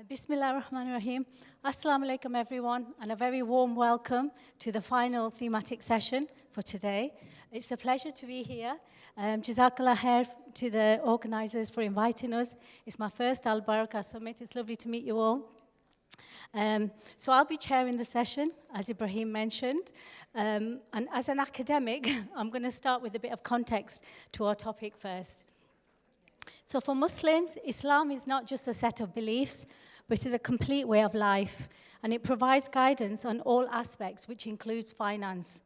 Bismillah ar-Rahman ar-Rahim. Assalamu alaikum everyone, and a very warm welcome to the final thematic session for today. It's a pleasure to be here. Jazakallah khair to the organizers for inviting us. It's my first AlBaraka Summit. It's lovely to meet you all. So I'll be chairing the session, as Ibrahim mentioned. And as an academic, I'm going to start with a bit of context to our topic first. So for Muslims, Islam is not just a set of beliefs, but it is a complete way of life, and it provides guidance on all aspects, which includes finance.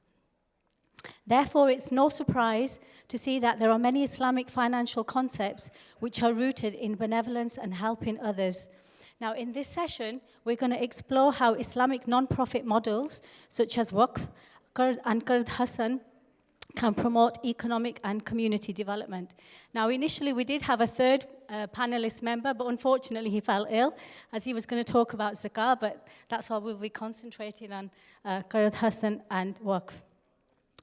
Therefore, it's no surprise to see that there are many Islamic financial concepts which are rooted in benevolence and helping others. Now, in this session, we're going to explore how Islamic non-profit models, such as Waqf and Qard Hassan, can promote economic and community development. Now, initially, we did have a third panelist member, but unfortunately, he fell ill, as he was going to talk about zakah, but that's why we'll be concentrating on Qard Hassan and Waqf.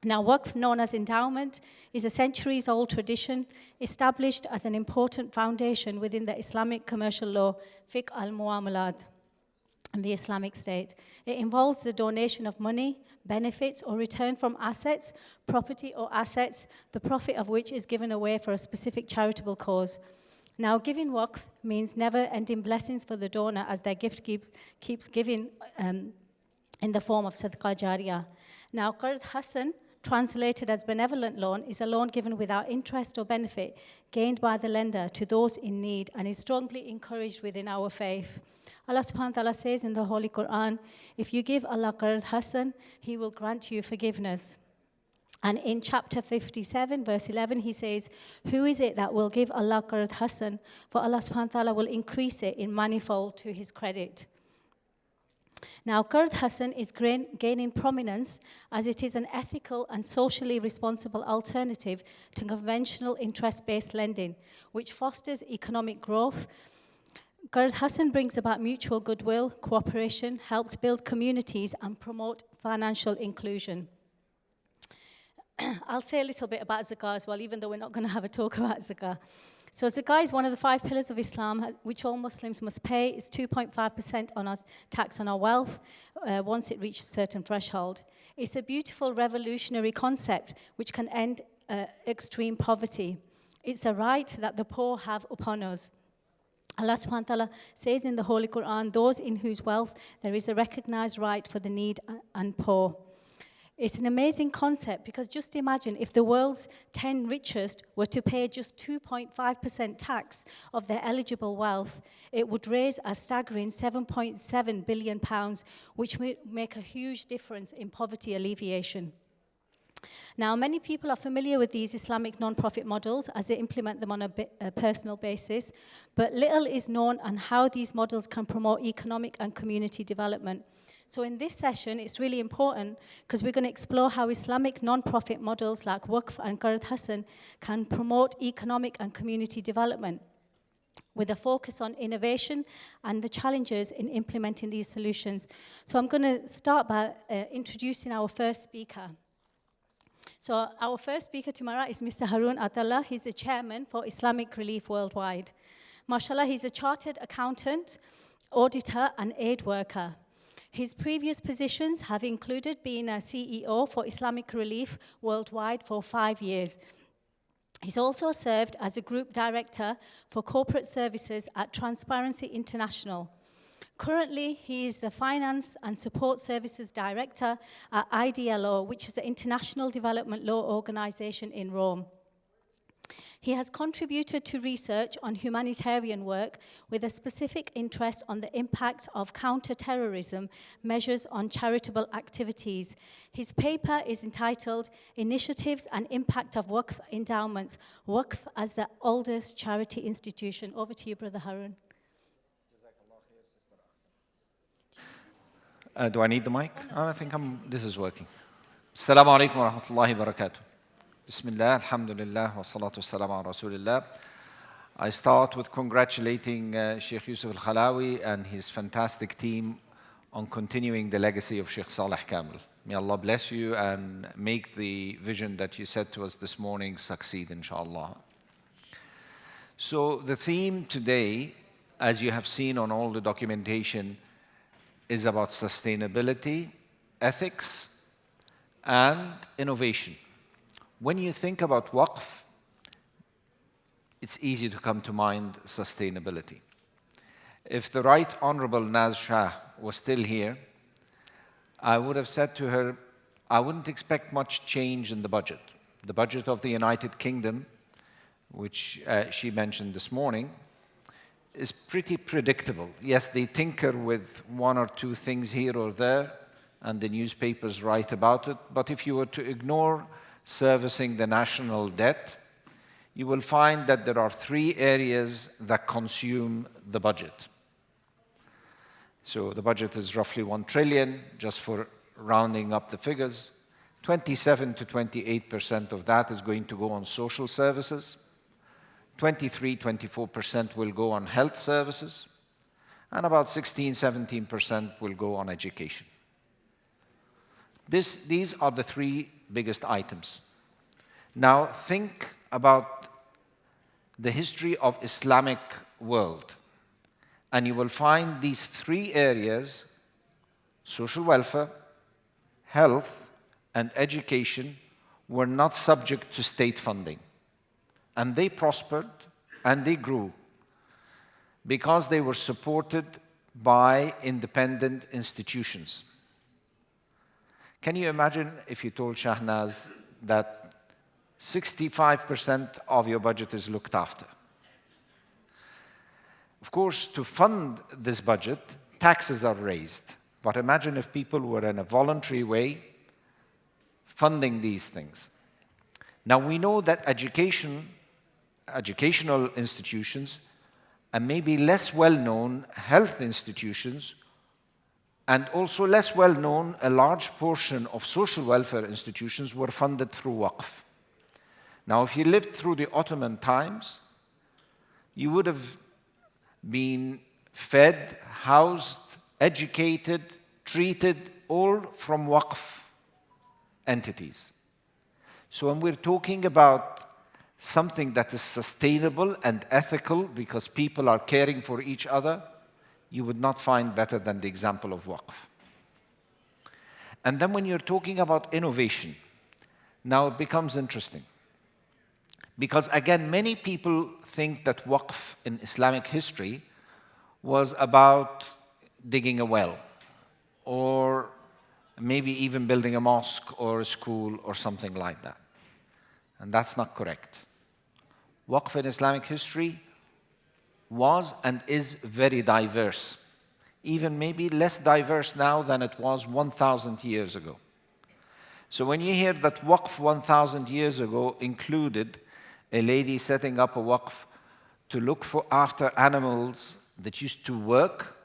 Now, Waqf, known as endowment, is a centuries-old tradition established as an important foundation within the Islamic commercial law, fiqh al-muamalat, and the Islamic State. It involves the donation of money, benefits, or return from assets, property or assets, the profit of which is given away for a specific charitable cause. Now, giving Waqf means never-ending blessings for the donor, as their gift keeps giving in the form of sadaqah jariyah. Now, Qard Hassan, translated as benevolent loan, is a loan given without interest or benefit gained by the lender to those in need, and is strongly encouraged within our faith. Allah subhanahu wa ta'ala says in the Holy Quran, if you give Allah Qard Hassan, He will grant you forgiveness. And in chapter 57, verse 11, He says, who is it that will give Allah Qard Hassan? For Allah subhanahu wa ta'ala will increase it in manifold to His credit. Now, Qard Hassan is gaining prominence as it is an ethical and socially responsible alternative to conventional interest-based lending, which fosters economic growth. Qard Hassan brings about mutual goodwill, cooperation, helps build communities, and promote financial inclusion. I'll say a little bit about zakah as well, even though we're not going to have a talk about zakah. So zakah is one of the 5 pillars of Islam, which all Muslims must pay. It's 2.5% on our tax on our wealth once it reaches a certain threshold. It's a beautiful revolutionary concept which can end extreme poverty. It's a right that the poor have upon us. Allah subhanahu wa ta'ala says in the Holy Quran, those in whose wealth there is a recognized right for the need and poor. It's an amazing concept, because just imagine if the world's 10 richest were to pay just 2.5% tax of their eligible wealth, it would raise a staggering £7.7 billion, which would make a huge difference in poverty alleviation. Now, many people are familiar with these Islamic non-profit models as they implement them on a personal basis, but little is known on how these models can promote economic and community development. So in this session, it's really important because we're going to explore how Islamic non-profit models like Waqf and Qard Hassan can promote economic and community development, with a focus on innovation and the challenges in implementing these solutions. So I'm going to start by introducing our first speaker. So our first speaker tomorrow is Mr. Harun Atallah. He's the chairman for Islamic Relief Worldwide. MashaAllah, he's a chartered accountant, auditor, and aid worker. His previous positions have included being a CEO for Islamic Relief Worldwide for 5 years. He's also served as a group director for corporate services at Transparency International. Currently, he is the Finance and Support Services Director at IDLO, which is the International Development Law Organization in Rome. He has contributed to research on humanitarian work with a specific interest on the impact of counter-terrorism measures on charitable activities. His paper is entitled Initiatives and Impact of Waqf Endowments, Waqf as the Oldest Charity Institution. Over to you, Brother Harun. Do I need the mic? I think this is working. Assalamu alaikum wa rahmatullahi wa barakatuh. Bismillah, alhamdulillah, wa salatu wassalamu ala rasulillah. I start with congratulating Sheikh Yusuf al-Khalawi and his fantastic team on continuing the legacy of Sheikh Saleh Kamel. May Allah bless you and make the vision that you said to us this morning succeed, inshallah. So the theme today as you have seen on all the documentation, is about sustainability, ethics, and innovation. When you think about Waqf, it's easy to come to mind sustainability. If the Right Honorable Naz Shah was still here, I would have said to her, I wouldn't expect much change in the budget. The budget of the United Kingdom, which she mentioned this morning, is pretty predictable. Yes, they tinker with one or two things here or there, and the newspapers write about it, but if you were to ignore servicing the national debt, you will find that there are three areas that consume the budget. So the budget is roughly 1 trillion, just for rounding up the figures. 27 to 28% of that is going to go on social services. 24% will go on health services. And about 17% will go on education. These are the three biggest items. Now think about the history of Islamic world. And you will find these three areas, social welfare, health, and education, were not subject to state funding. And they prospered and they grew because they were supported by independent institutions. Can you imagine if you told Shahnaz that 65% of your budget is looked after? Of course, to fund this budget, taxes are raised. But imagine if people were in a voluntary way funding these things. Now we know that educational institutions and maybe less well-known health institutions, and also less well-known, a large portion of social welfare institutions were funded through Waqf. Now if you lived through the Ottoman times, you would have been fed, housed, educated, treated, all from Waqf entities. So when we're talking about something that is sustainable and ethical because people are caring for each other, you would not find better than the example of Waqf. And then when you're talking about innovation, now it becomes interesting. Because again, many people think that Waqf in Islamic history was about digging a well, or maybe even building a mosque or a school or something like that. And that's not correct. Waqf in Islamic history was and is very diverse, even maybe less diverse now than it was 1,000 years ago. So when you hear that Waqf 1,000 years ago included a lady setting up a Waqf to look after animals that used to work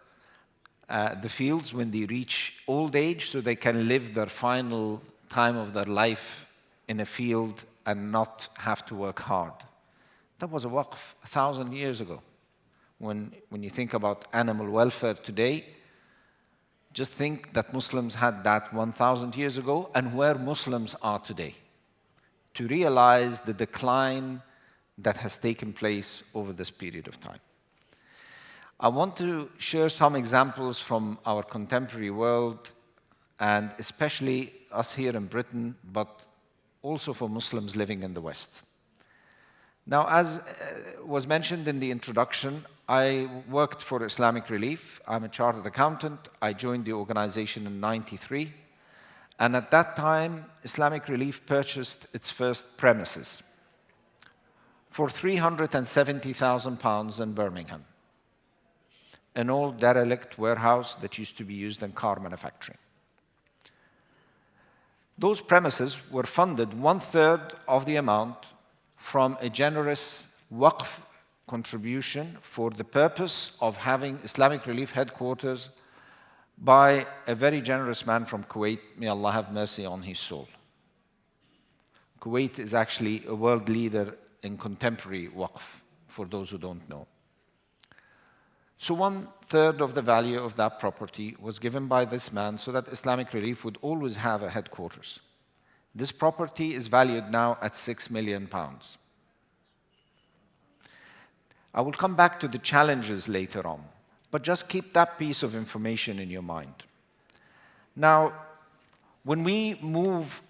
the fields when they reach old age so they can live their final time of their life in a field and not have to work hard. That was a Waqf 1,000 years ago. When you think about animal welfare today, just think that Muslims had that 1,000 years ago and where Muslims are today, to realize the decline that has taken place over this period of time. I want to share some examples from our contemporary world, and especially us here in Britain, but also for Muslims living in the West. Now, as was mentioned in the introduction, I worked for Islamic Relief. I'm a chartered accountant. I joined the organization in '93. And at that time, Islamic Relief purchased its first premises for £370,000 in Birmingham, an old derelict warehouse that used to be used in car manufacturing. Those premises were funded 1/3 of the amount from a generous Waqf contribution for the purpose of having Islamic Relief headquarters by a very generous man from Kuwait. May Allah have mercy on his soul. Kuwait is actually a world leader in contemporary Waqf, for those who don't know. So 1/3 of the value of that property was given by this man so that Islamic Relief would always have a headquarters. This property is valued now at £6 million. I will come back to the challenges later on, but just keep that piece of information in your mind. Now, when we move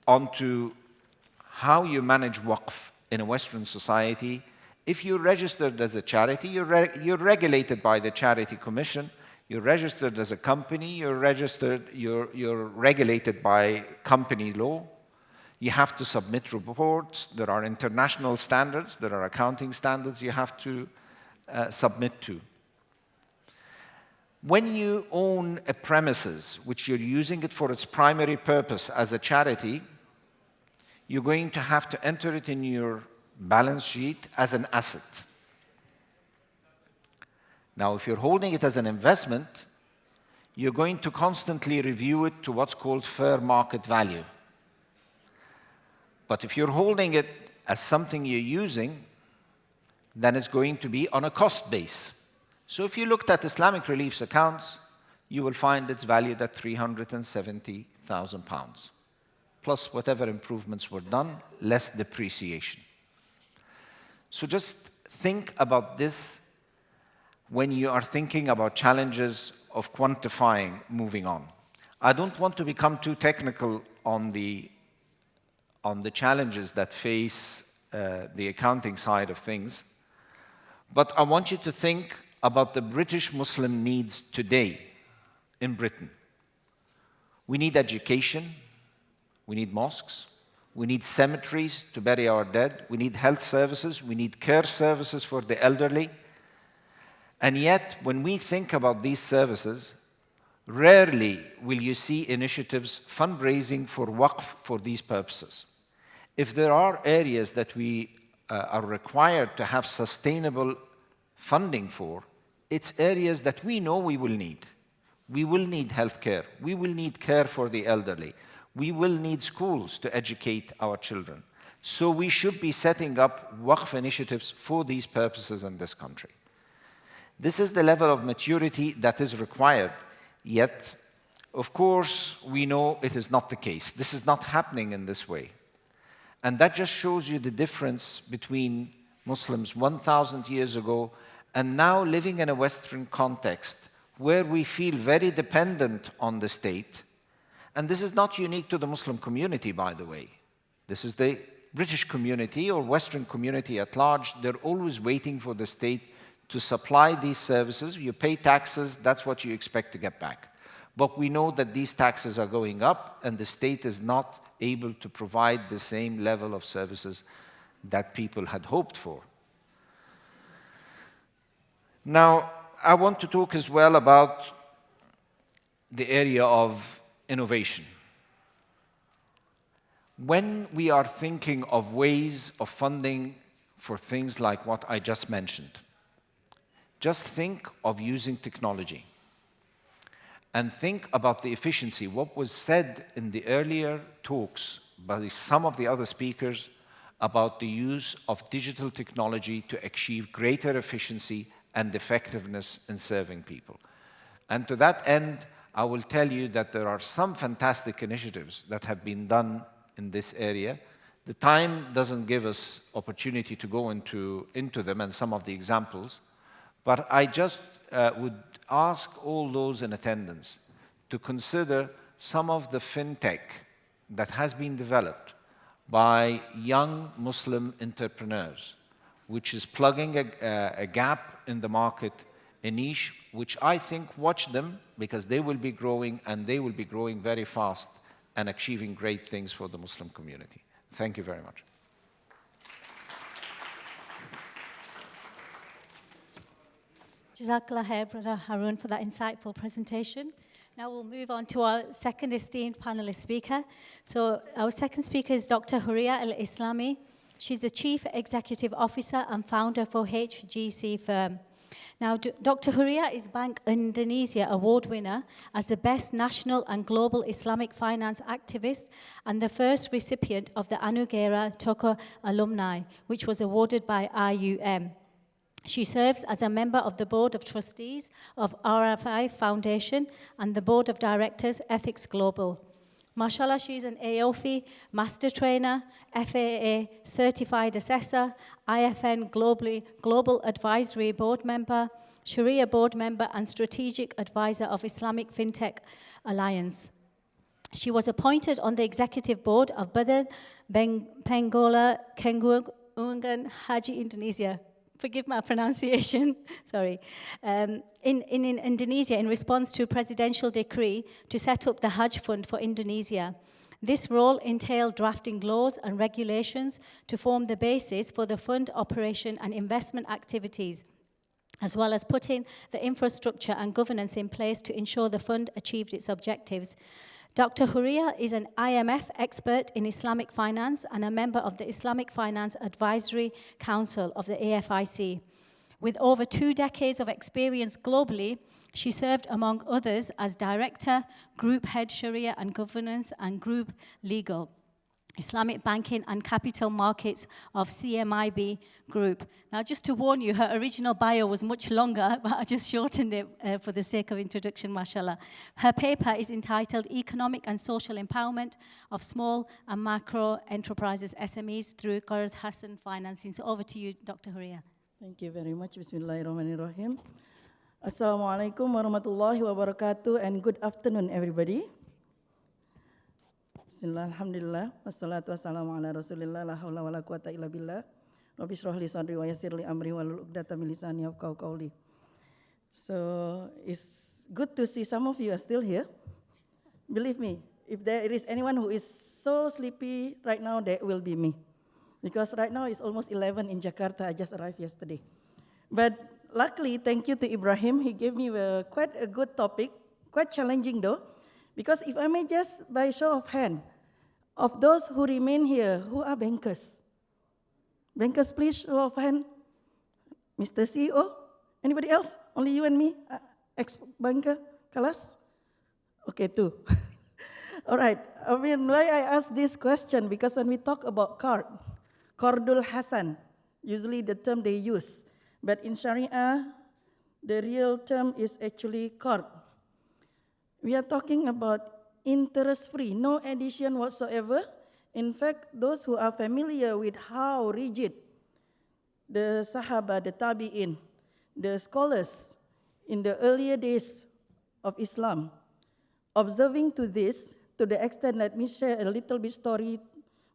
on to how you manage Waqf in a Western society, if you're registered as a charity, you're regulated by the Charity Commission. You're registered as a company. You're regulated by company law. You have to submit reports. There are international standards. There are accounting standards you have to submit to. When you own a premises, which you're using it for its primary purpose as a charity, you're going to have to enter it in your balance sheet as an asset. Now, if you're holding it as an investment, you're going to constantly review it to what's called fair market value. But if you're holding it as something you're using, then it's going to be on a cost base. So if you looked at Islamic Relief's accounts, you will find it's valued at £370,000, plus whatever improvements were done, less depreciation. So just think about this when you are thinking about challenges of quantifying moving on. I don't want to become too technical on the challenges that face the accounting side of things, but I want you to think about the British Muslim needs today in Britain. We need education, we need mosques, we need cemeteries to bury our dead, we need health services, we need care services for the elderly. And yet, when we think about these services, rarely will you see initiatives fundraising for Waqf for these purposes. If there are areas that we are required to have sustainable funding for, it's areas that we know we will need. We will need healthcare. We will need care for the elderly. We will need schools to educate our children. So we should be setting up Waqf initiatives for these purposes in this country. This is the level of maturity that is required. Yet, of course, we know it is not the case. This is not happening in this way. And that just shows you the difference between Muslims 1,000 years ago and now living in a Western context where we feel very dependent on the state. And this is not unique to the Muslim community, by the way. This is the British community or Western community at large. They're always waiting for the state to supply these services. You pay taxes, that's what you expect to get back. But we know that these taxes are going up and the state is not able to provide the same level of services that people had hoped for. Now, I want to talk as well about the area of innovation. When we are thinking of ways of funding for things like what I just mentioned, just think of using technology and think about the efficiency. What was said in the earlier talks by some of the other speakers about the use of digital technology to achieve greater efficiency and effectiveness in serving people. And to that end, I will tell you that there are some fantastic initiatives that have been done in this area. The time doesn't give us opportunity to go into them and some of the examples, but I just would ask all those in attendance to consider some of the fintech that has been developed by young Muslim entrepreneurs, which is plugging a gap in the market, a niche, which I think watch them because they will be growing and they will be growing very fast and achieving great things for the Muslim community. Thank you very much. Jazakallah khair, Brother Harun, for that insightful presentation. Now we'll move on to our second esteemed panelist speaker. So our second speaker is Dr. Huria Al-Islami. She's the Chief Executive Officer and founder for HGC firm. Now, Dr. Huria is Bank Indonesia award winner as the best national and global Islamic finance activist and the first recipient of the Anugerah Tokoh Alumni, which was awarded by IUM. She serves as a member of the Board of Trustees of RFI Foundation and the Board of Directors Ethics Global. Mashallah, she's an AOFI master trainer, FAA certified assessor, IFN Global Advisory Board member, Sharia board member, and strategic advisor of Islamic FinTech Alliance. She was appointed on the executive board of Badan Pengola Kengungan Haji Indonesia. Forgive my pronunciation, sorry. In Indonesia, in response to a presidential decree to set up the Hajj Fund for Indonesia. This role entailed drafting laws and regulations to form the basis for the fund operation and investment activities, as well as putting the infrastructure and governance in place to ensure the fund achieved its objectives. Dr. Huria is an IMF expert in Islamic finance and a member of the Islamic Finance Advisory Council of the AFIC. With over 2 decades of experience globally, she served, among others, as Director, Group Head Sharia and Governance and Group Legal, Islamic Banking and Capital Markets of CMIB Group. Now, just to warn you, her original bio was much longer, but I just shortened it for the sake of introduction, mashallah. Her paper is entitled Economic and Social Empowerment of Small and Macro Enterprises, SMEs, through Qard Hassan Financing. So over to you, Dr. Huria. Thank you very much. Bismillahirrahmanirrahim. Assalamualaikum warahmatullahi wabarakatuh, and good afternoon, everybody. Bismillah, alhamdulillah, wassalatu wassalamu ala rasulillah, la hawla wa la quwata illa billah. Rabbi shrah li sadri wa yassir li amri wa lul uqdatam min lisani yafqahu qawli. So it's good to see some of you are still here. Believe me, if there is anyone who is so sleepy right now, that will be me. Because right now it's almost 11 in Jakarta. I just arrived yesterday. But luckily, thank you to Ibrahim. He gave me quite a good topic, quite challenging though. Because if I may just, by show of hand, of those who remain here, who are bankers? Bankers, please, show of hand. Mr. CEO? Anybody else? Only you and me? Ex-banker? Kalas? Okay, 2. All right. I mean, why I ask this question? Because when we talk about Qardul Hassan, usually the term they use. But in Sharia, the real term is actually Qard. We are talking about interest-free, no addition whatsoever. In fact, those who are familiar with how rigid the Sahaba, the Tabi'in, the scholars in the earlier days of Islam, observing to this, to the extent, let me share a little bit story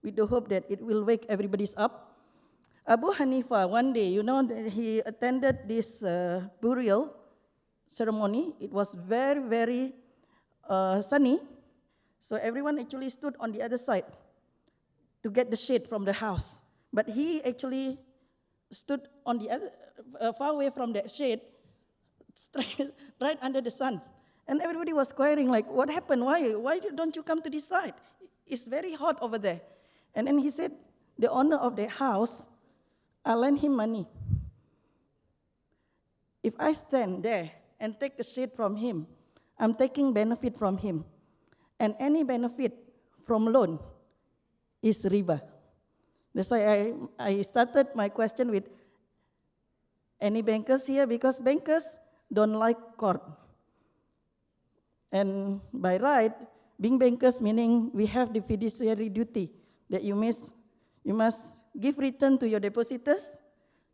with the hope that it will wake everybody's up. Abu Hanifa, one day, he attended this burial ceremony. It was very, very sunny, so everyone actually stood on the other side to get the shade from the house. But he actually stood on the other, far away from that shade, right under the sun. And everybody was querying, like, what happened? Why don't you come to this side? It's very hot over there. And then he said, the owner of the house, I lend him money. If I stand there and take the shade from him, I'm taking benefit from him. And any benefit from loan is riba. That's why I started my question with any bankers here, because bankers don't like Qard. And by right, being bankers meaning we have the fiduciary duty that you must give return to your depositors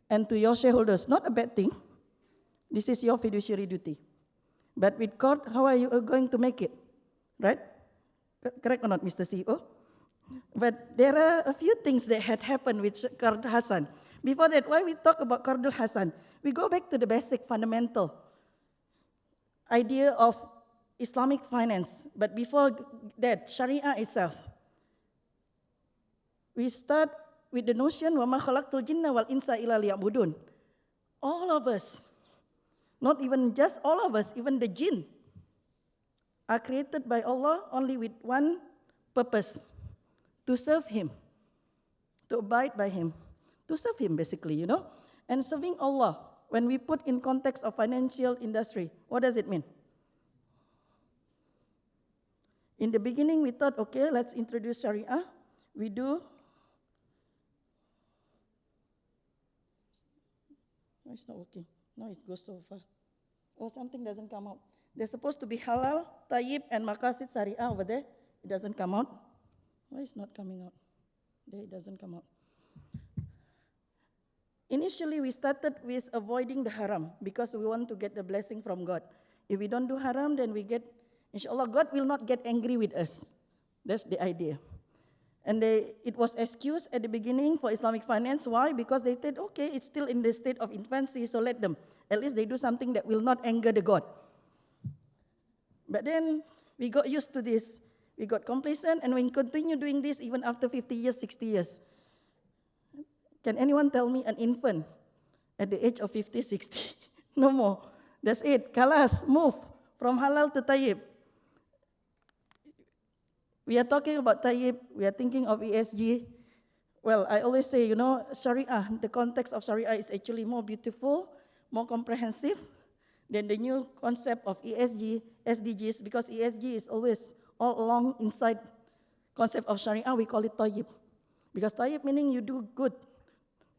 and to your shareholders. Not a bad thing. This is your fiduciary duty. But with Qard, how are you going to make it? Right? Correct or not, Mr. CEO? But there are a few things that had happened with Qard Hassan. Before that, why we talk about Qardul Hassan? We go back to the basic fundamental idea of Islamic finance. But before that, Sharia itself. We start with the notion, وَمَا خَلَقْتُ الْجِنَّ وَالْإِنسَ إِلَّا لِيَعْبُدُونَ. All of us, not even just all of us, even the jinn, are created by Allah only with one purpose, to serve Him, to abide by Him, to serve Him basically, And serving Allah, when we put in context of financial industry, what does it mean? In the beginning, we thought, okay, let's introduce Sharia. We do. No, it's not working. No, it goes so far. Oh, something doesn't come out. They're supposed to be halal, tayyib, and maqasid Sharia over there. It doesn't come out. Why is not coming out? There it doesn't come out. Initially, we started with avoiding the haram because we want to get the blessing from God. If we don't do haram, then we get, inshallah, God will not get angry with us. That's the idea. And it was excused at the beginning for Islamic finance. Why? Because they said, okay, it's still in the state of infancy, so let them. At least they do something that will not anger the God. But then we got used to this. We got complacent, and we continue doing this even after 50 years, 60 years. Can anyone tell me an infant at the age of 50, 60? No more. That's it. Kalas, move from halal to tayyib. We are talking about tayyib. We are thinking of ESG. Well, I always say, Sharia, the context of Sharia is actually more beautiful, more comprehensive than the new concept of ESG, SDGs, because ESG is always all along inside concept of Sharia. We call it tayyib. Because tayyib meaning you do good.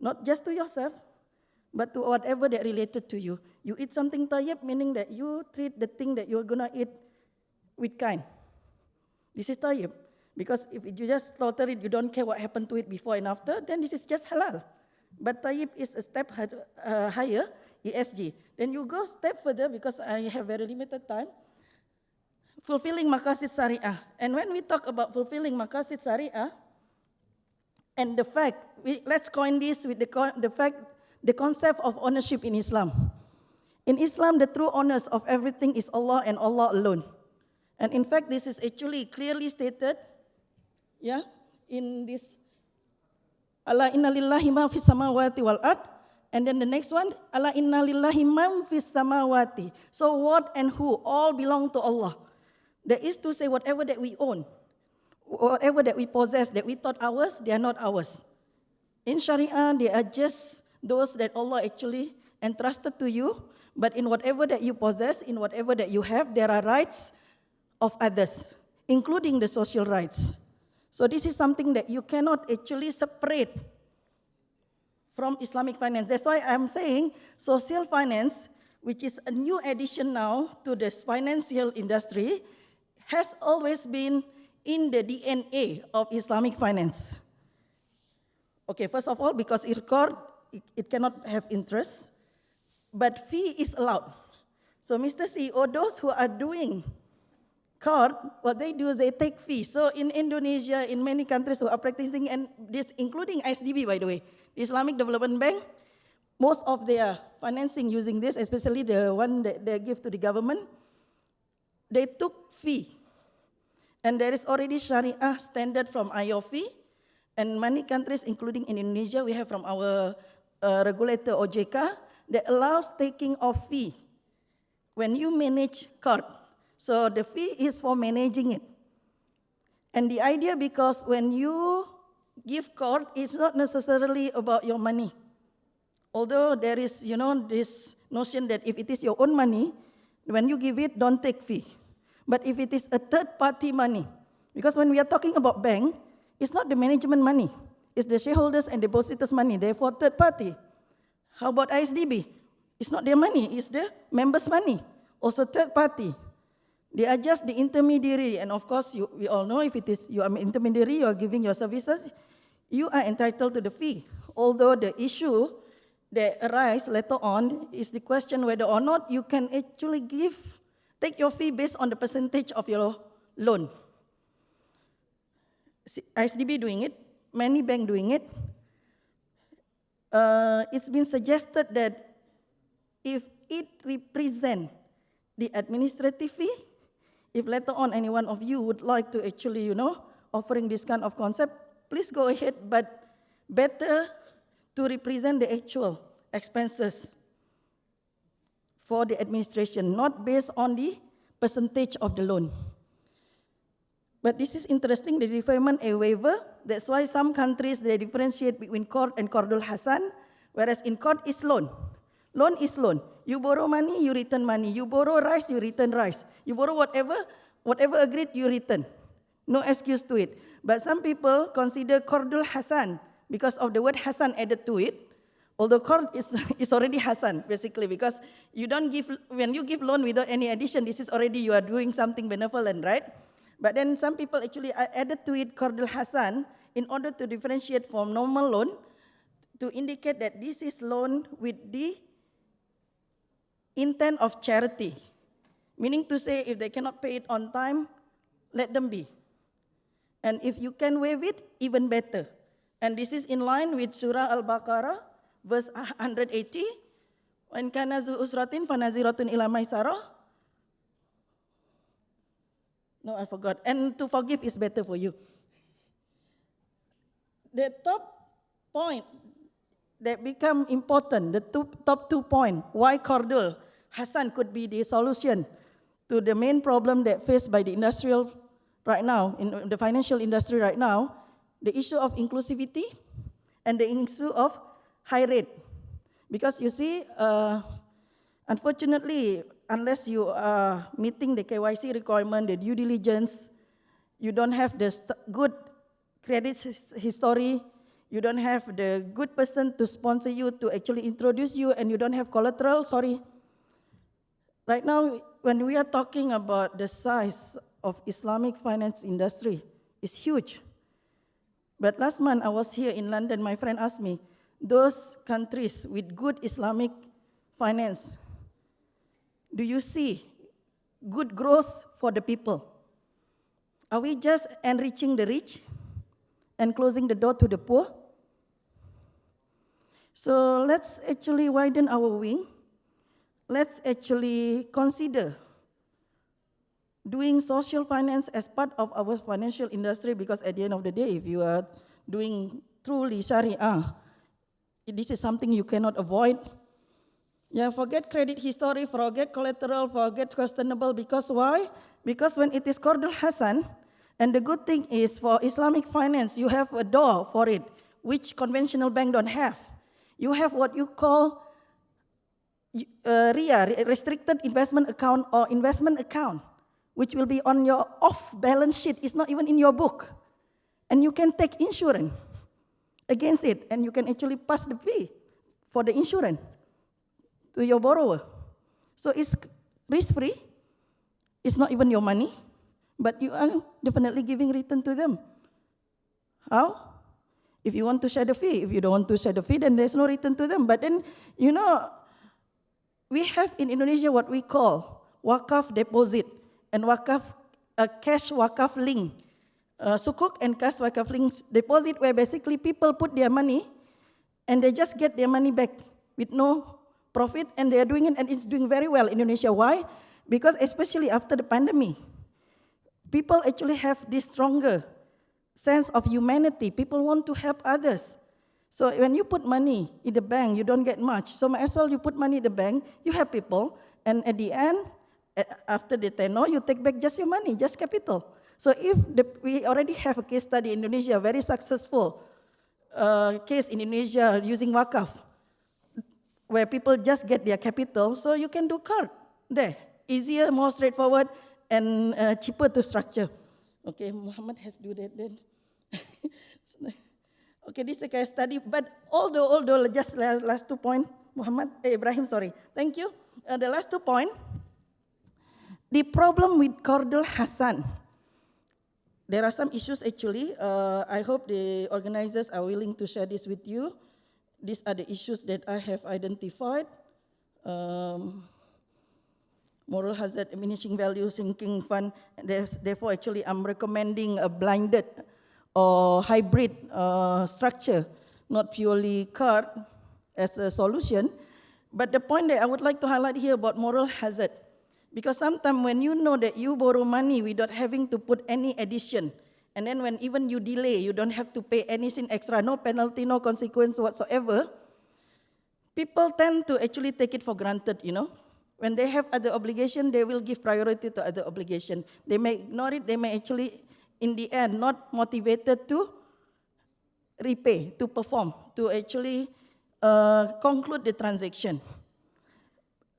Not just to yourself, but to whatever that related to you. You eat something tayyib, meaning that you treat the thing that you're going to eat with kind. This is tayyib. Because if you just slaughter it, you don't care what happened to it before and after, then this is just halal. But tayyib is a step higher, ESG. Then you go a step further, because I have very limited time, fulfilling maqasid Sharia. And when we talk about fulfilling maqasid Sharia, and the fact, let's coin this with the concept of ownership in Islam. In Islam, the true owners of everything is Allah and Allah alone. And in fact, this is actually clearly stated, in this, Ala inna lillahi ma fis samawati wal ard. And then the next one, Ala inna lillahi ma fis samawati. So what and who all belong to Allah. That is to say, whatever that we own, whatever that we possess, that we thought ours, they are not ours. In Sharia, they are just those that Allah actually entrusted to you. But in whatever that you possess, in whatever that you have, there are rights of others, including the social rights. So this is something that you cannot actually separate from Islamic finance. That's why I'm saying social finance, which is a new addition now to this financial industry, has always been in the DNA of Islamic finance. Okay, first of all, because it's Qard, it cannot have interest, but fee is allowed. So Mr. CEO, those who are doing Qard, what they do is they take fees. So in Indonesia, in many countries who are practicing, and this including ISDB, by the way, the Islamic Development Bank, most of their financing using this, especially the one that they give to the government, they took fee. And there is already Sharia standard from IOFI, and many countries, including in Indonesia, we have from our regulator OJK, that allows taking of fee when you manage Qard. So the fee is for managing it. And the idea, because when you give Qard, it's not necessarily about your money. Although there is, this notion that if it is your own money, when you give it, don't take fee. But if it is a third-party money, because when we are talking about bank, it's not the management money. It's the shareholders and depositors' money, therefore third party. How about ISDB? It's not their money, it's the members' money, also third party. They are just the intermediary, and of course, we all know if it is you are an intermediary, you are giving your services, you are entitled to the fee. Although the issue that arises later on is the question whether or not you can actually take your fee based on the percentage of your loan. ISDB doing it, many banks doing it. It's been suggested that if it represents the administrative fee, if later on any one of you would like to actually, offering this kind of concept, please go ahead, but better to represent the actual expenses for the administration, not based on the percentage of the loan. But this is interesting, the deferment a waiver. That's why some countries, they differentiate between Qard and Qard Hassan, whereas in Qard is loan. Loan is loan. You borrow money, you return money. You borrow rice, you return rice. You borrow whatever agreed, you return. No excuse to it. But some people consider Qard Hassan because of the word Hassan added to it. Although Qard is already Hassan, basically, because when you give loan without any addition, this is already you are doing something benevolent, right? But then some people actually added to it Qard Hassan in order to differentiate from normal loan to indicate that this is loan with the intent of charity. Meaning to say, if they cannot pay it on time, let them be. And if you can waive it, even better. And this is in line with Surah Al-Baqarah, verse 180. وَإِنْ كَانَ ذُو أُسْرَةٍ فَنَظِرَةٌ إِلَى مَيْسَرَةٍ. No, I forgot. And to forgive is better for you. The top point that become important, the top 2 points, why Qard Hassan could be the solution to the main problem that faced by the industrial right now, in the financial industry right now, the issue of inclusivity and the issue of high rate. Because you see, unfortunately, unless you are meeting the KYC requirement, the due diligence, you don't have the good credit history, you don't have the good person to sponsor you, to actually introduce you, and you don't have collateral, sorry. Right now, when we are talking about the size of Islamic finance industry, it's huge. But last month, I was here in London, my friend asked me, those countries with good Islamic finance, do you see good growth for the people? Are we just enriching the rich and closing the door to the poor? So let's actually widen our wing. Let's actually consider doing social finance as part of our financial industry, because at the end of the day, if you are doing truly Sharia, this is something you cannot avoid. Yeah, forget credit history, forget collateral, forget questionable, because why? Because when it is Qard Hassan, and the good thing is for Islamic finance, you have a door for it, which conventional bank don't have. You have what you call RIA, restricted investment account or investment account, which will be on your off-balance sheet. It's not even in your book. And you can take insurance against it, and you can actually pass the fee for the insurance to your borrower. So it's risk-free. It's not even your money, but you are definitely giving return to them. How? If you want to share the fee. If you don't want to share the fee, then there's no return to them. But then, you know, we have in Indonesia what we call Waqf deposit and Waqf, cash Waqf link. Sukuk and cash Waqf link deposit, where basically people put their money and they just get their money back with no profit, and they are doing it, and it's doing very well in Indonesia. Why? Because especially after the pandemic, people actually have this stronger sense of humanity. People want to help others. So when you put money in the bank, you don't get much. So might as well you put money in the bank, you help people, and at the end, after the tenure, you take back just your money, just capital. So if we already have a case study in Indonesia, very successful case in Indonesia using Waqf, where people just get their capital, so you can do Qard there. Easier, more straightforward, and cheaper to structure. Okay, Muhammad has to do that then. Okay, this is a case study, but although just last 2 points, Ibrahim, sorry. Thank you. The last 2 points, the problem with Qard Hassan, there are some issues actually. I hope the organizers are willing to share this with you. These are the issues that I have identified. Moral hazard, diminishing value, sinking fund. Therefore, actually, I'm recommending a blended or hybrid structure, not purely Qard as a solution. But the point that I would like to highlight here about moral hazard, because sometimes when you know that you borrow money without having to put any addition, and then when even you delay, you don't have to pay anything extra, no penalty, no consequence whatsoever, people tend to actually take it for granted, you know. When they have other obligation, they will give priority to other obligation. They may ignore it, they may actually, in the end, not motivated to repay, to perform, to actually conclude the transaction.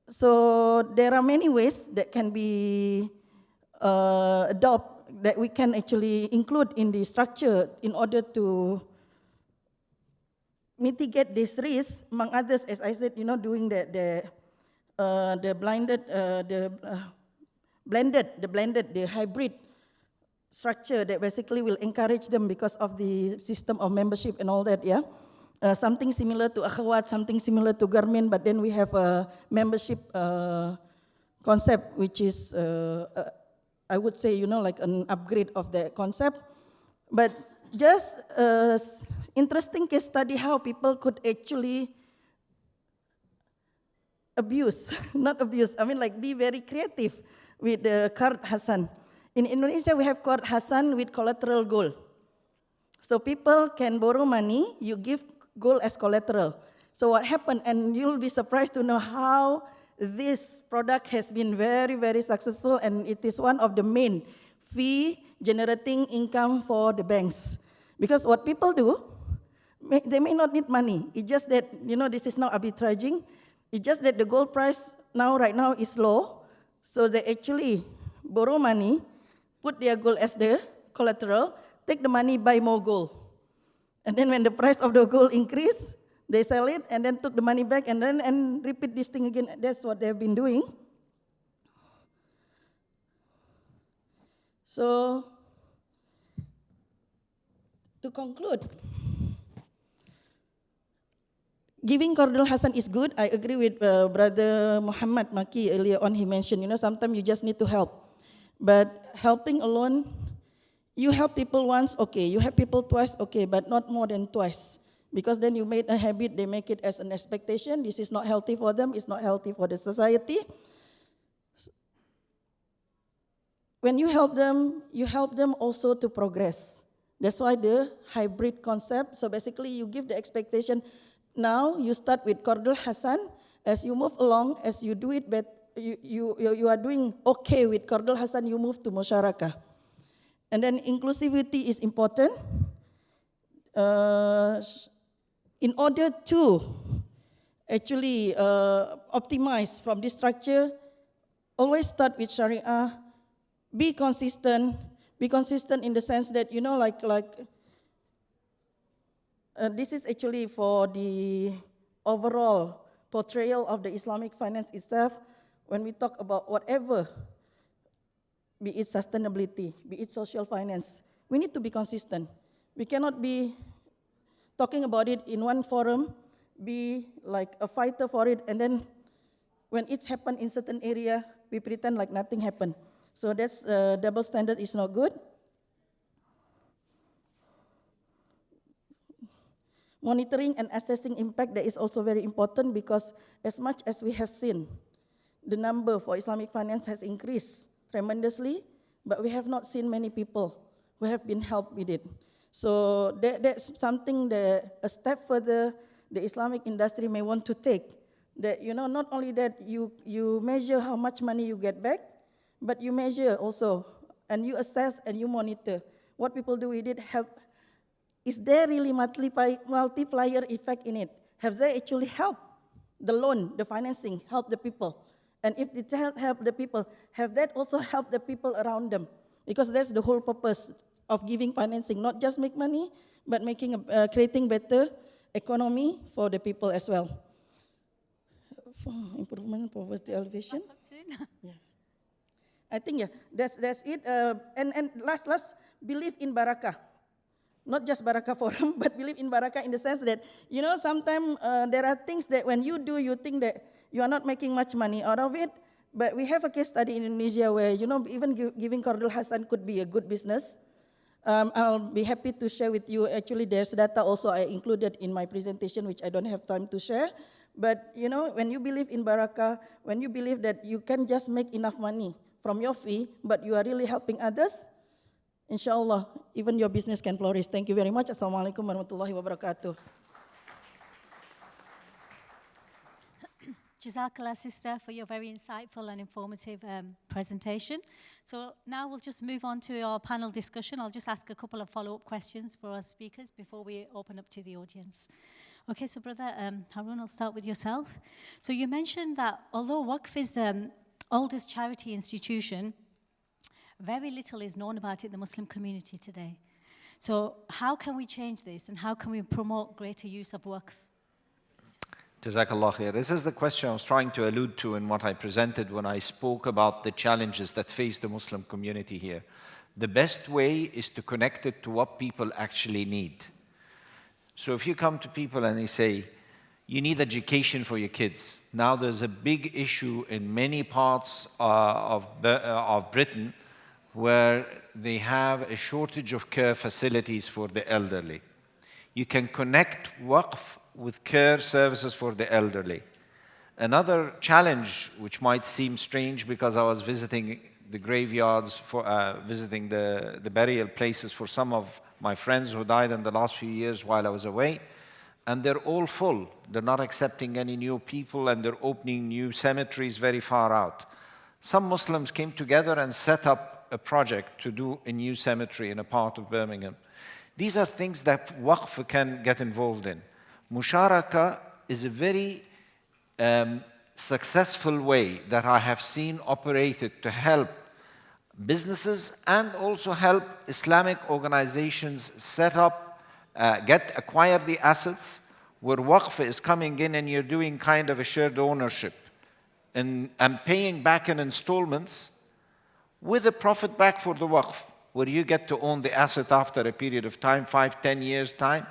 So there are many ways that can be that we can actually include in the structure in order to mitigate this risk. Among others, as I said, you know, doing the blended, the hybrid structure that basically will encourage them because of the system of membership and all that, yeah. Something similar to Akhawat, something similar to Garmin, but then we have a membership concept, which is, I would say, like an upgrade of the concept. But just interesting case study how people could actually abuse, not abuse, I mean like be very creative with the Qard Hassan. In Indonesia, we have Qard Hassan with collateral gold. So people can borrow money, you give gold as collateral. So what happened, and you'll be surprised to know how this product has been very, very successful, and it is one of the main fee generating income for the banks. Because what people do, they may not need money. It's just that, this is now arbitraging. It's just that the gold price right now is low. So they actually borrow money, put their gold as the collateral, take the money, buy more gold. And then when the price of the gold increase, they sell it and then took the money back and repeat this thing again. That's what they've been doing. So, to conclude, giving Qard Hassan is good. I agree with Brother Muhammad Maki earlier on. He mentioned, sometimes you just need to help. But helping alone, you help people once, okay. You help people twice, okay, but not more than twice. Because then you made a habit, they make it as an expectation. This is not healthy for them, it's not healthy for the society. When you help them also to progress. That's why the hybrid concept. So basically you give the expectation. Now you start with Qard Hassan. As you move along, as you do it, but you are doing okay with Qard Hassan, you move to Musyarakah. And then inclusivity is important. In order to actually optimize from this structure, always start with Sharia. Be consistent in the sense that, this is actually for the overall portrayal of the Islamic finance itself. When we talk about whatever, be it sustainability, be it social finance, we need to be consistent. We cannot be talking about it in one forum, be like a fighter for it, and then when it's happened in certain area, we pretend like nothing happened. So that's double standard is not good. Monitoring and assessing impact, that is also very important, because as much as we have seen, the number for Islamic finance has increased tremendously, but we have not seen many people who have been helped with it. So that's something that a step further the Islamic industry may want to take. That, not only that you measure how much money you get back, but you measure also, and you assess and you monitor what people do with it. Is there really multiplier effect in it? Have they actually helped the loan, the financing, help the people? And if it help the people, have that also helped the people around them? Because that's the whole purpose of giving financing, not just make money, but creating better economy for the people as well. Improvement, poverty alleviation. Yeah. I think, that's it. And last, believe in Barakah. Not just Barakah Forum, but believe in Barakah in the sense that, sometimes there are things that when you do, you think that you are not making much money out of it. But we have a case study in Indonesia where, even giving Qard Hassan could be a good business. I'll be happy to share with you. Actually, there's data also I included in my presentation, which I don't have time to share. But, when you believe in Barakah, when you believe that you can just make enough money from your fee, but you are really helping others, inshallah, even your business can flourish. Thank you very much. Assalamualaikum warahmatullahi wabarakatuh. Jazakallah, sister, for your very insightful and informative presentation. So now we'll just move on to our panel discussion. I'll just ask a couple of follow-up questions for our speakers before we open up to the audience. Okay, so Brother Harun, I'll start with yourself. So you mentioned that although Waqf is the oldest charity institution, very little is known about it in the Muslim community today. So how can we change this, and how can we promote greater use of Waqf? Jazakallah khair. This is the question I was trying to allude to in what I presented when I spoke about the challenges that face the Muslim community here. The best way is to connect it to what people actually need. So if you come to people and they say, you need education for your kids. Now there's a big issue in many parts of Britain where they have a shortage of care facilities for the elderly. You can connect Waqf with care services for the elderly. Another challenge, which might seem strange because I was visiting the graveyards, visiting the burial places for some of my friends who died in the last few years while I was away, and they're all full. They're not accepting any new people, and they're opening new cemeteries very far out. Some Muslims came together and set up a project to do a new cemetery in a part of Birmingham. These are things that Waqf can get involved in. Musharaka is a very successful way that I have seen operated to help businesses and also help Islamic organizations set up, acquire the assets, where Waqf is coming in and you're doing kind of a shared ownership and paying back in installments with a profit back for the Waqf, where you get to own the asset after a period of time, 5, 10 years time.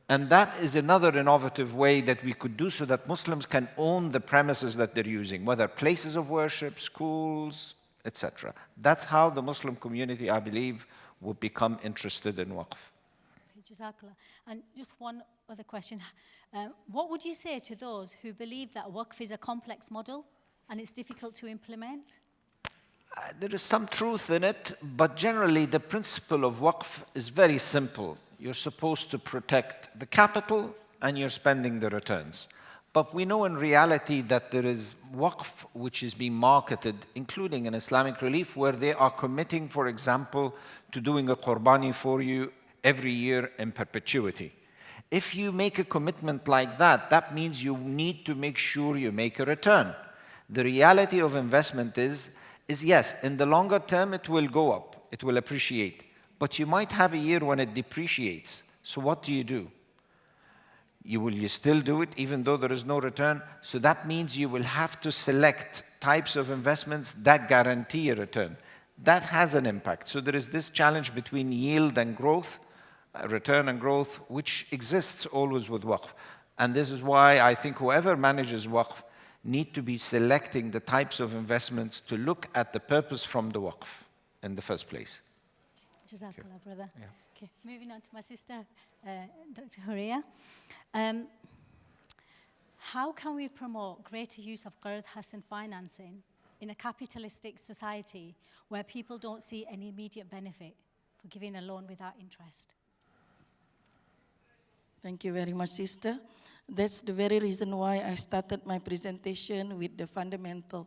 And that is another innovative way that we could do so that Muslims can own the premises that they're using, whether places of worship, schools, etc. That's how the Muslim community, I believe, would become interested in Waqf. Okay, Jazakallah. And just one other question. What would you say to those who believe that Waqf is a complex model and it's difficult to implement? There is some truth in it, but generally the principle of Waqf is very simple. You're supposed to protect the capital and you're spending the returns. But we know in reality that there is Waqf which is being marketed, including in Islamic Relief, where they are committing, for example, to doing a qurbani for you every year in perpetuity. If you make a commitment like that, that means you need to make sure you make a return. The reality of investment is yes, in the longer term it will go up, it will appreciate. But you might have a year when it depreciates. So what do? You still do it even though there is no return? So that means you will have to select types of investments that guarantee a return. That has an impact. So there is this challenge between yield and growth, return and growth, which exists always with Waqf. And this is why I think whoever manages Waqf need to be selecting the types of investments to look at the purpose from the Waqf in the first place. Jazakallah, brother. Yeah. Okay, moving on to my sister, Dr. Huria. How can we promote greater use of Qard Hassan Financing in a capitalistic society where people don't see any immediate benefit for giving a loan without interest? Thank you very much, sister. That's the very reason why I started my presentation with the fundamental,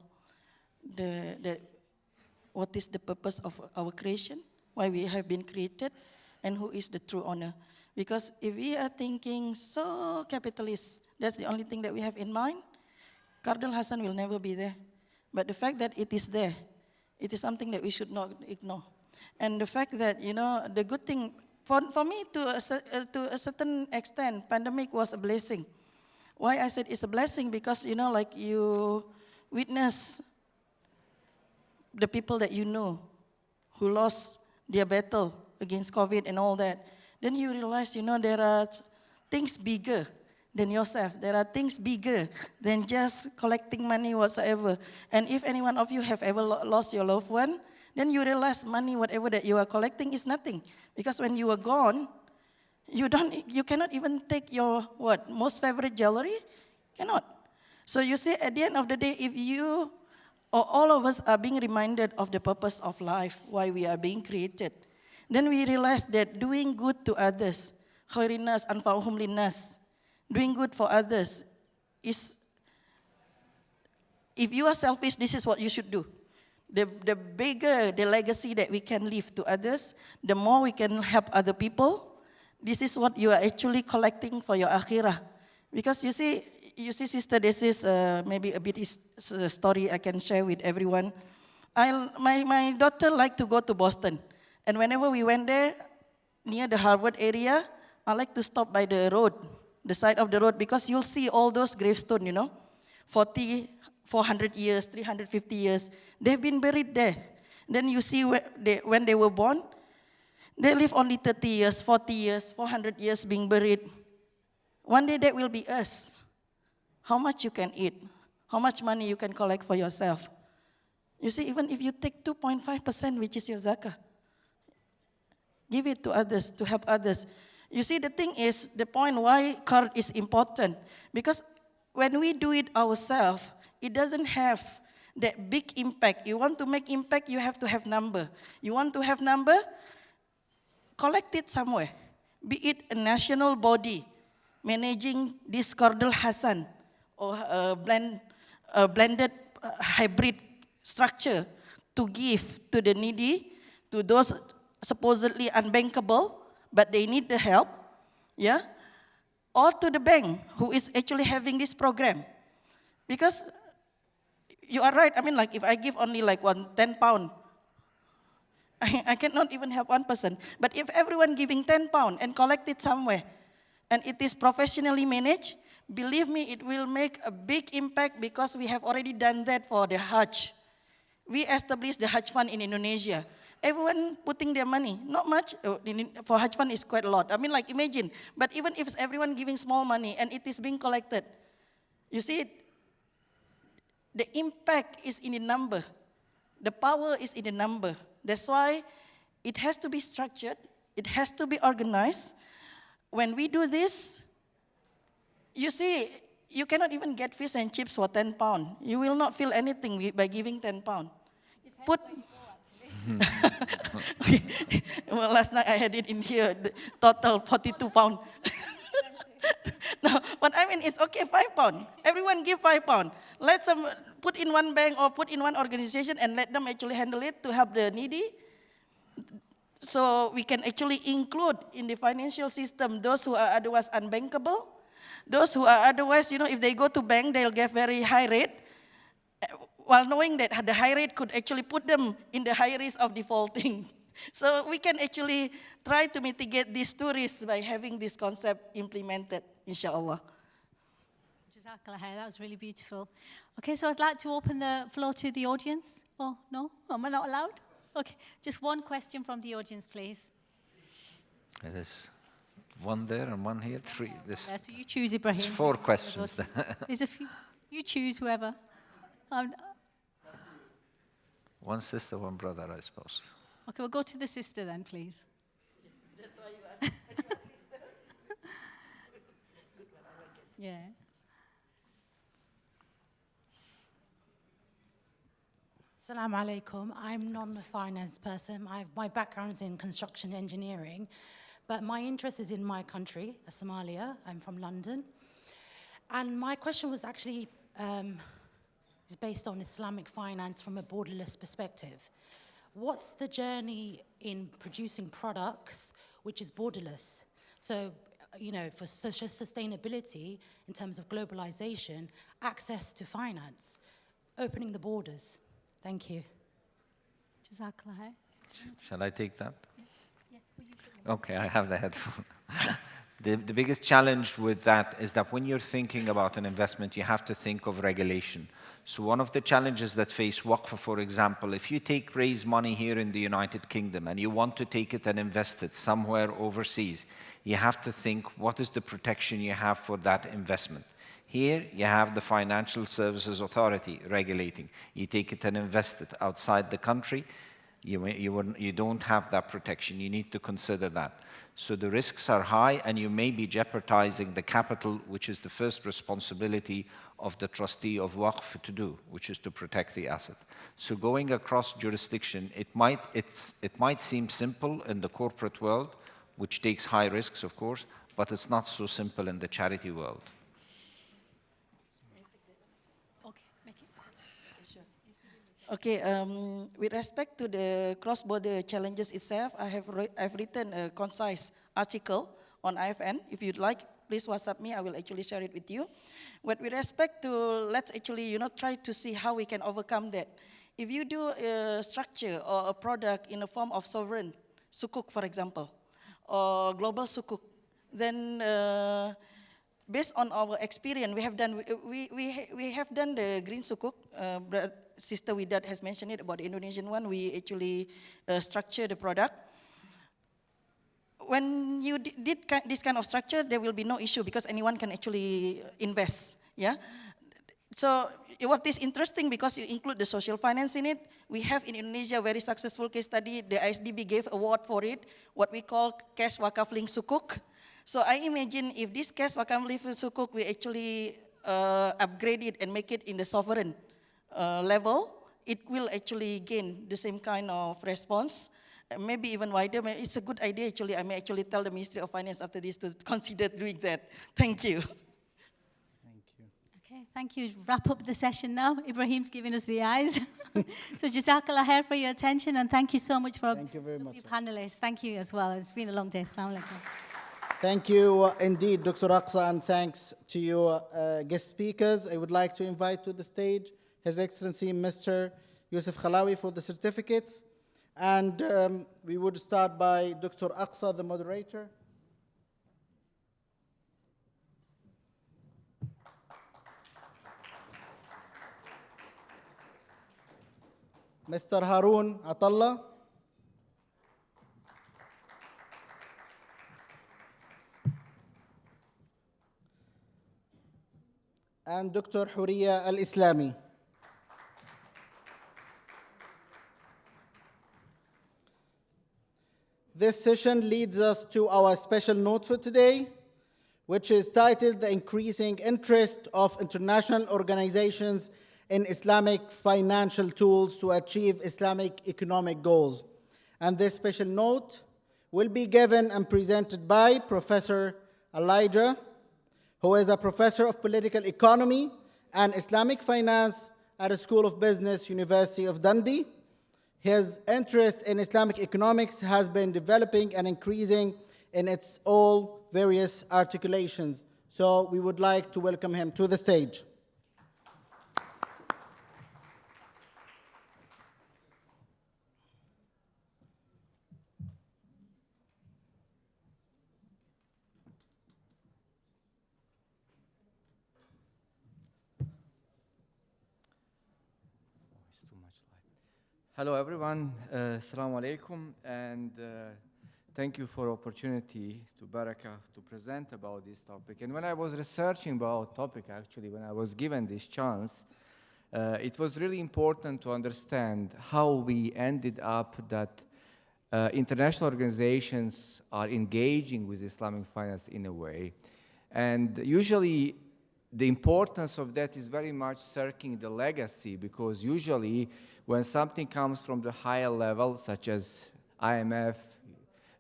what is the purpose of our creation, why we have been created, and who is the true owner. Because if we are thinking so capitalist, that's the only thing that we have in mind, Qard Hassan will never be there. But the fact that it is there, it is something that we should not ignore. And the fact that, the good thing, for me, to a certain extent, pandemic was a blessing. Why I said it's a blessing? Because, like you witness the people that you know who lost their battle against COVID and all that, then you realize, there are things bigger than yourself. There are things bigger than just collecting money whatsoever. And if any one of you have ever lost your loved one, then you realize money, whatever that you are collecting, is nothing. Because when you are gone, you cannot even take your most favorite jewelry? Cannot. So you see, at the end of the day, if you or all of us are being reminded of the purpose of life, why we are being created, then we realize that doing good to others, khairin nas anfa'uhum linnas, doing good for others is, if you are selfish, this is what you should do. The bigger the legacy that we can leave to others, the more we can help other people. This is what you are actually collecting for your akhirah. Because you see, sister, this is maybe a bit story I can share with everyone. My daughter liked to go to Boston. And whenever we went there, near the Harvard area, I like to stop by the road, the side of the road, because you'll see all those gravestones, 40, 400 years, 350 years. They've been buried there. Then you see when they were born, they live only 30 years, 40 years, 400 years being buried. One day that will be us. How much you can eat, how much money you can collect for yourself. You see, even if you take 2.5%, which is your zakah, give it to others, to help others. You see, the thing is, the point why Qard is important, because when we do it ourselves, it doesn't have that big impact. You want to make impact, you have to have number. You want to have number, collect it somewhere. Be it a national body managing this Qard Hassan or a blended hybrid structure to give to the needy, to those supposedly unbankable, but they need the help, yeah? Or to the bank who is actually having this program. Because you are right, I mean, like if I give only like 10 pound, I cannot even help one person. But if everyone giving 10 pound and collect it somewhere, and it is professionally managed, believe me, it will make a big impact because we have already done that for the Hajj. We established the Hajj fund in Indonesia. Everyone putting their money, not much, for Hajj fund is quite a lot. I mean, like imagine, but even if everyone giving small money and it is being collected, you see, the impact is in the number. The power is in the number. That's why it has to be structured, it has to be organized. When we do this, you see, you cannot even get fish and chips for 10 pound. You will not feel anything by giving 10 pound. Put. Okay. Well, last night I had it in here, the total 42 pound. No, but I mean, it's okay, 5 pound. Everyone give 5 pound. Let some put in one bank or put in one organization and let them actually handle it to help the needy. So we can actually include in the financial system those who are otherwise unbankable, those who are otherwise, if they go to bank, they'll get very high rate, while knowing that the high rate could actually put them in the high risk of defaulting. So we can actually try to mitigate these two risks by having this concept implemented, inshallah. Jazakallah khair, that was really beautiful. Okay, so I'd like to open the floor to the audience. Oh, no? Am I not allowed? Okay, just one question from the audience, please. There's one there and one here, three. Yeah, so you choose, Ibrahim. There's 4 questions there. There's a few. You choose whoever. One sister, one brother, I suppose. Okay, we'll go to the sister then, please. That's why you asked sister. Good one, I like it. Yeah. Assalamu alaikum. I'm not a finance person. My background is in construction engineering, but my interest is in my country, Somalia. I'm from London. And my question was actually is based on Islamic finance from a borderless perspective. What's the journey in producing products which is borderless? So, for social sustainability, in terms of globalization, access to finance, opening the borders. Thank you. Jazakallah khair. Shall I take that? Yeah. Okay, I have the headphone. The biggest challenge with that is that when you're thinking about an investment, you have to think of regulation. So one of the challenges that face Waqf, for example, if you raise money here in the United Kingdom and you want to take it and invest it somewhere overseas, you have to think, what is the protection you have for that investment? Here, you have the Financial Services Authority regulating. You take it and invest it outside the country, you don't have that protection. You need to consider that. So the risks are high, and you may be jeopardizing the capital, which is the first responsibility of the trustee of Waqf to do, which is to protect the asset. So going across jurisdiction, it might seem simple in the corporate world, which takes high risks, of course, but it's not so simple in the charity world. Okay, with respect to the cross-border challenges itself, I've written a concise article on IFN. If you'd like, please WhatsApp me. I will actually share it with you. But with respect to, let's actually, try to see how we can overcome that. If you do a structure or a product in the form of sovereign sukuk, for example, or global sukuk, then based on our experience, we have done the green sukuk. Sister Widat has mentioned it about the Indonesian one. We actually structure the product. When you did this kind of structure, there will be no issue because anyone can actually invest. Yeah. So what is interesting, because you include the social finance in it, we have in Indonesia a very successful case study. The ISDB gave award for it, what we call cash wakaf link sukuk. So I imagine if this cash wakaf link sukuk, we actually upgrade it and make it in the sovereign level, it will actually gain the same kind of response. Maybe even wider. It's a good idea actually. I may actually tell the Ministry of Finance after this to consider doing that. Thank you. Okay, thank you. Wrap up the session now. Ibrahim's giving us the eyes. So Jazakallah khair for your attention, and thank you so much for Thank you very much, panelists. Thank you as well. It's been a long day. Assalamu alaikum. Thank you indeed, Dr. Aqsa, and thanks to your guest speakers. I would like to invite to the stage His Excellency Mr. Yusuf Khalawi for the certificates. And we would start by Dr. Aqsa, the moderator. Mr. Haroon Atallah. And Dr. Huriya Al-Islami. This session leads us to our special note for today, which is titled The Increasing Interest of International Organizations in Islamic Financial Tools to Achieve Islamic Economic Goals. And this special note will be given and presented by Professor Elijah, who is a professor of political economy and Islamic finance at the School of Business, University of Dundee. His interest in Islamic economics has been developing and increasing in its all various articulations. So we would like to welcome him to the stage. Hello everyone, Assalamu alaikum, and thank you for opportunity to Baraka to present about this topic. And when I was researching about topic, actually, when I was given this chance, it was really important to understand how we ended up that international organizations are engaging with Islamic finance in a way. And usually the importance of that is very much circling the legacy, because usually when something comes from the higher level, such as IMF,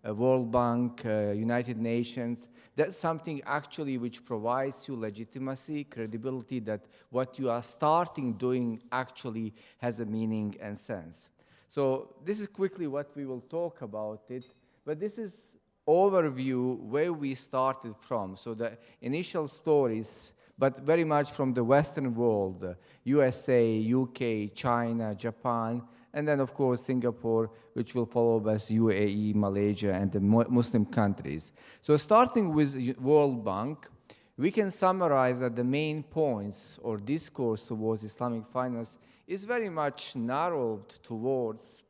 World Bank, United Nations, that's something actually which provides you legitimacy, credibility, that what you are starting doing actually has a meaning and sense. So this is quickly what we will talk about it, but this is overview where we started from. So the initial stories, but very much from the Western world, USA, UK, China, Japan, and then of course Singapore, which will follow as UAE, Malaysia, and the Muslim countries. So starting with World Bank, we can summarize that the main points or discourse towards Islamic finance is very much narrowed towards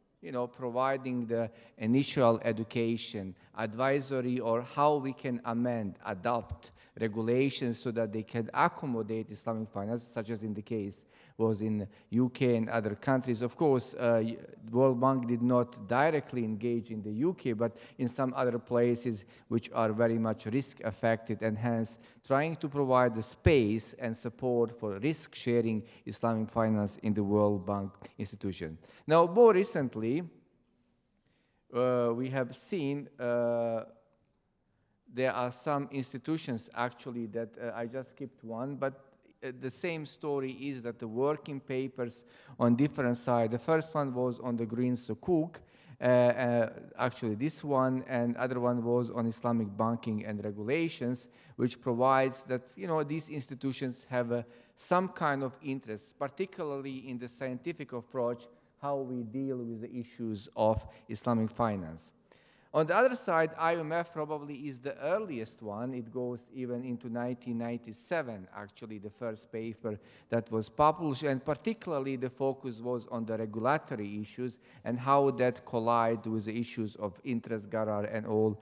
providing the initial education, advisory, or how we can amend, adopt regulations so that they can accommodate Islamic finance, such as in the case was in UK and other countries. Of course, World Bank did not directly engage in the UK, but in some other places which are very much risk affected, and hence trying to provide the space and support for risk sharing Islamic finance in the World Bank institution. Now, more recently, we have seen there are some institutions actually that I just skipped one, but the same story is that the working papers on different sides. The first one was on the green sukuk, actually this one, and other one was on Islamic banking and regulations, which provides that these institutions have some kind of interest, particularly in the scientific approach, how we deal with the issues of Islamic finance. On the other side, IMF probably is the earliest one. It goes even into 1997, actually, the first paper that was published, and particularly the focus was on the regulatory issues and how that collide with the issues of interest guarantor and all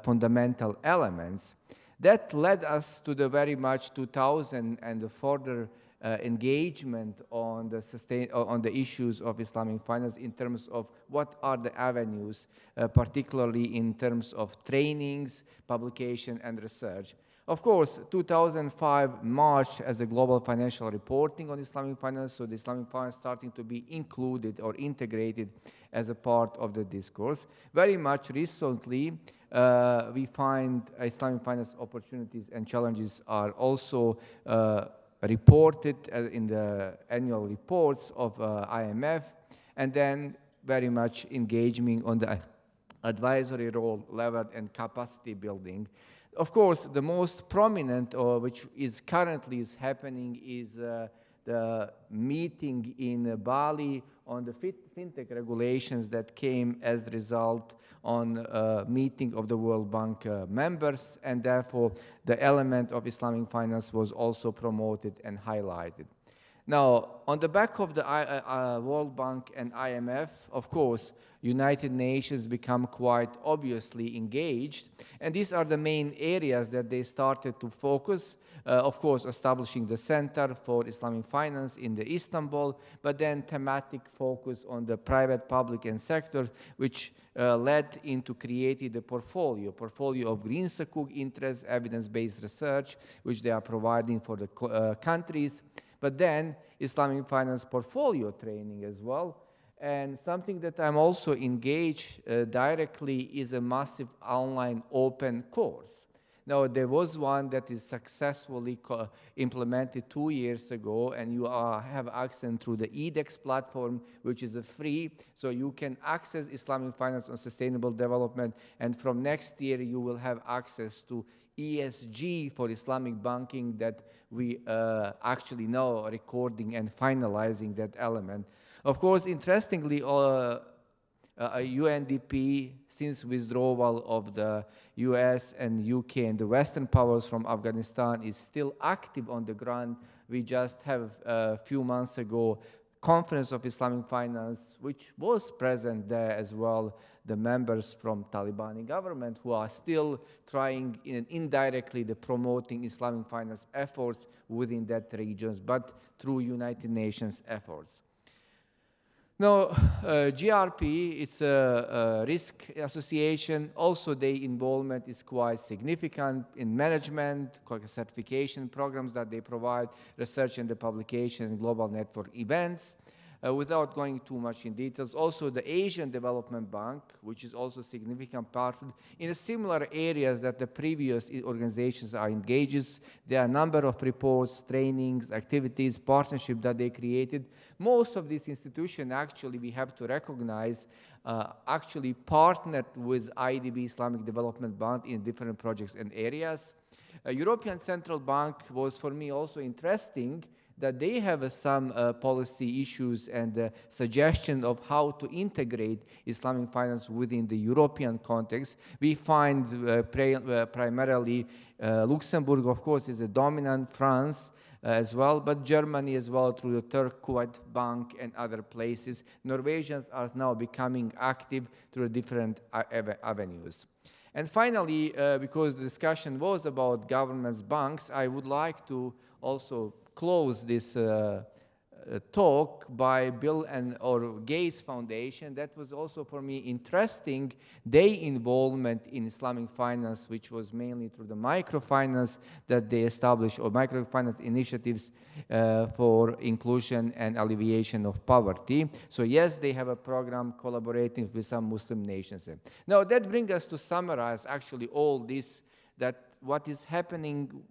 fundamental elements. That led us to the very much 2000 and the further engagement on the issues of Islamic finance in terms of what are the avenues, particularly in terms of trainings, publication, and research. Of course, 2005 March as a global financial reporting on Islamic finance, so the Islamic finance starting to be included or integrated as a part of the discourse. Very much recently, we find Islamic finance opportunities and challenges are also reported in the annual reports of IMF, and then very much engaging on the advisory role level and capacity building. Of course, the most prominent, which is currently happening, is the meeting in Bali on the fintech regulations that came as a result on meeting of the World Bank members, and therefore the element of Islamic finance was also promoted and highlighted. Now, on the back of the World Bank and IMF, of course, United Nations become quite obviously engaged, and these are the main areas that they started to focus. Of course, establishing the Center for Islamic Finance in the Istanbul, but then thematic focus on the private, public, and sector, which led into creating the portfolio of green sukuk interest, evidence-based research, which they are providing for the countries, but then Islamic finance portfolio training as well. And something that I'm also engaged directly is a massive online open course. Now, there was one that is successfully implemented 2 years ago, and you have access through the edX platform, which is free, so you can access Islamic finance on sustainable development, and from next year you will have access to ESG for Islamic banking that we actually now are recording and finalizing that element. Of course, interestingly, UNDP, since withdrawal of the US and UK and the Western powers from Afghanistan, is still active on the ground. We just have a few months ago Conference of Islamic Finance, which was present there as well, the members from Taliban government who are still trying indirectly the promoting Islamic finance efforts within that regions, but through United Nations efforts. Now, GRP, it's a risk association. Also, their involvement is quite significant in management, certification programs that they provide, research and the publication, global network events. Without going too much in details, also the Asian Development Bank, which is also a significant part in similar areas that the previous organizations are engaged. There are a number of reports, trainings, activities, partnerships that they created. Most of these institutions, actually, we have to recognize, actually partnered with IDB, Islamic Development Bank, in different projects and areas. European Central Bank was, for me, also interesting, that they have some policy issues and suggestion of how to integrate Islamic finance within the European context. We find primarily Luxembourg, of course, is a dominant, France as well, but Germany as well through the Qard Bank and other places. Norwegians are now becoming active through different avenues. And finally, because the discussion was about governments, banks, I would like to also close this talk by Bill and Gates Foundation. That was also for me interesting. Their involvement in Islamic finance, which was mainly through the microfinance that they established, or microfinance initiatives for inclusion and alleviation of poverty. So yes, they have a program collaborating with some Muslim nations. Now that brings us to summarize actually all this, that what is happening.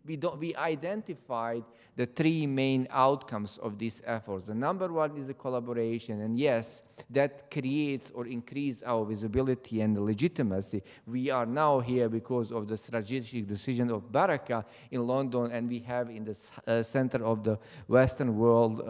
We identified the three main outcomes of these efforts. The number one is the collaboration, and yes, that creates or increases our visibility and legitimacy. We are now here because of the strategic decision of Baraka in London, and we have in the center of the Western world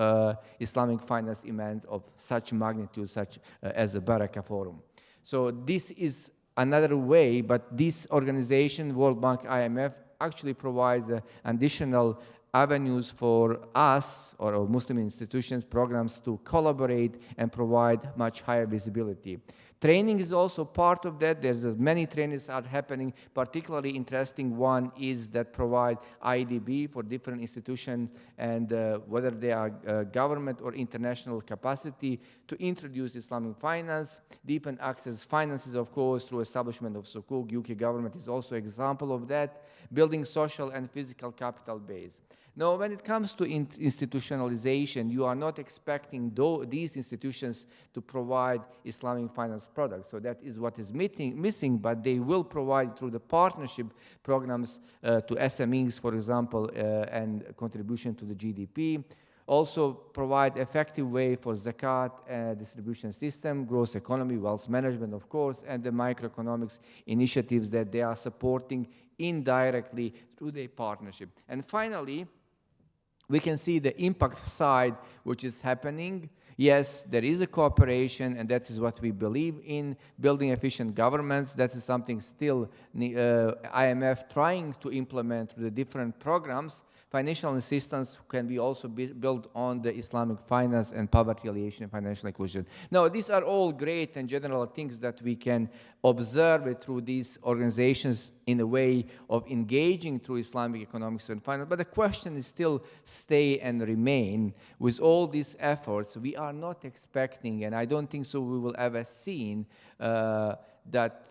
Islamic finance event of such magnitude, such as the Baraka Forum. So this is another way, but this organization, World Bank, IMF, actually provides additional avenues for us or Muslim institutions, programs to collaborate and provide much higher visibility. Training is also part of that. There's many trainings are happening. Particularly interesting one is that provide IDB for different institutions and whether they are government or international capacity to introduce Islamic finance, deepen access finances, of course, through establishment of Sukuk. UK government is also example of that, building social and physical capital base. Now, when it comes to institutionalization, you are not expecting these institutions to provide Islamic finance products. So that is what is missing, but they will provide through the partnership programs to SMEs, for example, and contribution to the GDP. Also provide effective way for zakat distribution system, gross economy, wealth management, of course, and the microeconomics initiatives that they are supporting indirectly through their partnership. And finally, we can see the impact side, which is happening. Yes, there is a cooperation, and that is what we believe in, building efficient governments. That is something still IMF trying to implement through the different programs. Financial assistance can be also built on the Islamic finance and poverty alleviation and financial inclusion. Now, these are all great and general things that we can observe through these organizations in a way of engaging through Islamic economics and finance. But the question is still stay and remain. With all these efforts, we are not expecting, and I don't think so we will ever see that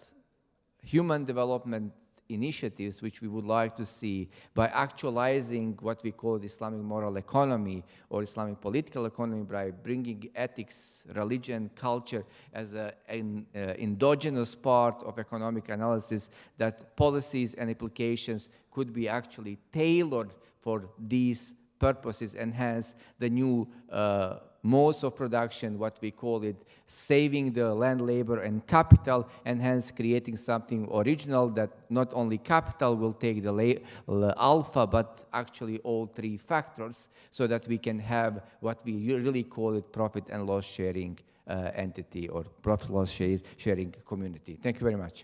human development initiatives which we would like to see by actualizing what we call the Islamic moral economy or Islamic political economy by bringing ethics, religion, culture as an endogenous part of economic analysis, that policies and applications could be actually tailored for these purposes, and hence the new modes of production, what we call it, saving the land, labor, and capital, and hence creating something original that not only capital will take the alpha, but actually all three factors, so that we can have what we really call it profit and loss sharing entity or profit loss sharing community. Thank you very much.